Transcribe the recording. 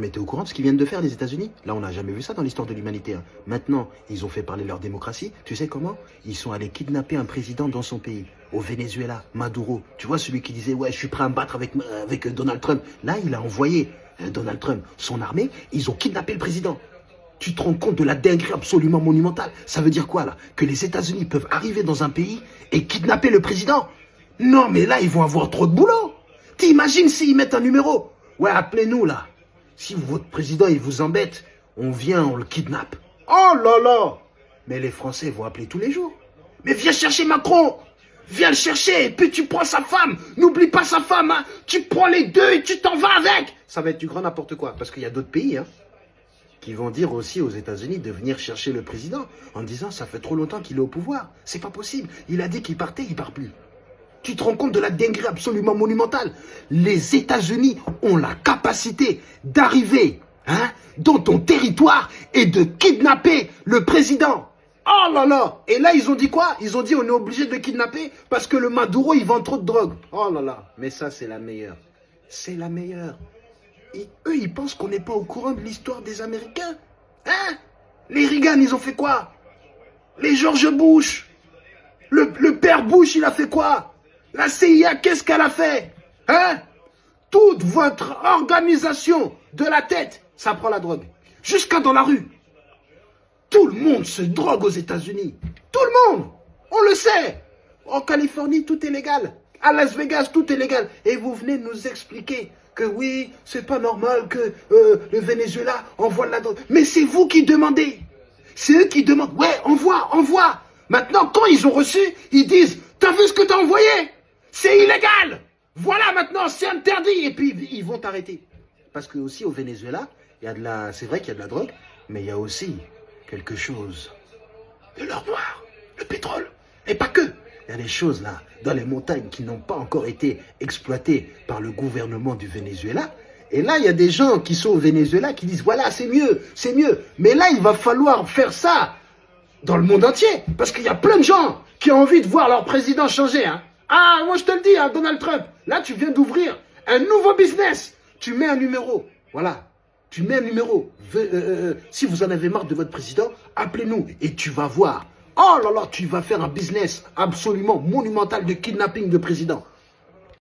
Mais t'es au courant de ce qu'ils viennent de faire les États-Unis? Là, on n'a jamais vu ça dans l'histoire de l'humanité. Hein. Maintenant, ils ont fait parler leur démocratie. Tu sais comment? Ils sont allés kidnapper un président dans son pays. Au Venezuela, Maduro. Tu vois, celui qui disait, ouais, je suis prêt à me battre avec Donald Trump. Là, il a envoyé Donald Trump, son armée. Ils ont kidnappé le président. Tu te rends compte de la dinguerie absolument monumentale? Ça veut dire quoi, là? Que les États-Unis peuvent arriver dans un pays et kidnapper le président? Non, mais là, ils vont avoir trop de boulot. T'imagines s'ils mettent un numéro? Ouais, appelez-nous, là. Si votre président, il vous embête, on vient, on le kidnappe. Oh là là! Mais les Français vont appeler tous les jours. Mais viens chercher Macron! Viens le chercher, et puis tu prends sa femme. N'oublie pas sa femme, hein. Tu prends les deux et tu t'en vas avec. Ça va être du grand n'importe quoi, parce qu'il y a d'autres pays, hein, qui vont dire aussi aux États-Unis de venir chercher le président, en disant, ça fait trop longtemps qu'il est au pouvoir. C'est pas possible. Il a dit qu'il partait, il part plus. Tu te rends compte de la dinguerie absolument monumentale? Les États-Unis ont la capacité d'arriver dans ton territoire et de kidnapper le président. Oh là là! Et là, ils ont dit quoi? Ils ont dit on est obligé de le kidnapper parce que le Maduro, il vend trop de drogue. Oh là là! Mais ça, c'est la meilleure. C'est la meilleure. Et eux, ils pensent qu'on n'est pas au courant de l'histoire des Américains. Hein? Les Reagan, ils ont fait quoi? Les George Bush. Le père Bush, il a fait quoi? La CIA, qu'est-ce qu'elle a fait? Hein? Toute votre organisation de la tête, ça prend la drogue. Jusqu'à dans la rue. Tout le monde se drogue aux États-Unis. Tout le monde. On le sait. En Californie, tout est légal. À Las Vegas, tout est légal. Et vous venez nous expliquer que oui, c'est pas normal que le Venezuela envoie de la drogue. Mais c'est vous qui demandez. C'est eux qui demandent. Ouais, envoie. Maintenant, quand ils ont reçu, ils disent, t'as vu ce que t'as envoyé? C'est illégal. Voilà, maintenant, c'est interdit. Et puis, ils vont t'arrêter. Parce que aussi, au Venezuela, il y a de la... C'est vrai qu'il y a de la drogue, mais il y a aussi quelque chose de l'or noir, le pétrole. Et pas que. Il y a des choses, là, dans les montagnes qui n'ont pas encore été exploitées par le gouvernement du Venezuela. Et là, il y a des gens qui sont au Venezuela qui disent, voilà, c'est mieux, c'est mieux. Mais là, il va falloir faire ça dans le monde entier. Parce qu'il y a plein de gens qui ont envie de voir leur président changer. Hein. Ah, moi je te le dis, hein, Donald Trump, là tu viens d'ouvrir un nouveau business. Tu mets un numéro, voilà. Tu mets un numéro. Si vous en avez marre de votre président, appelez-nous et tu vas voir. Oh là là, tu vas faire un business absolument monumental de kidnapping de président.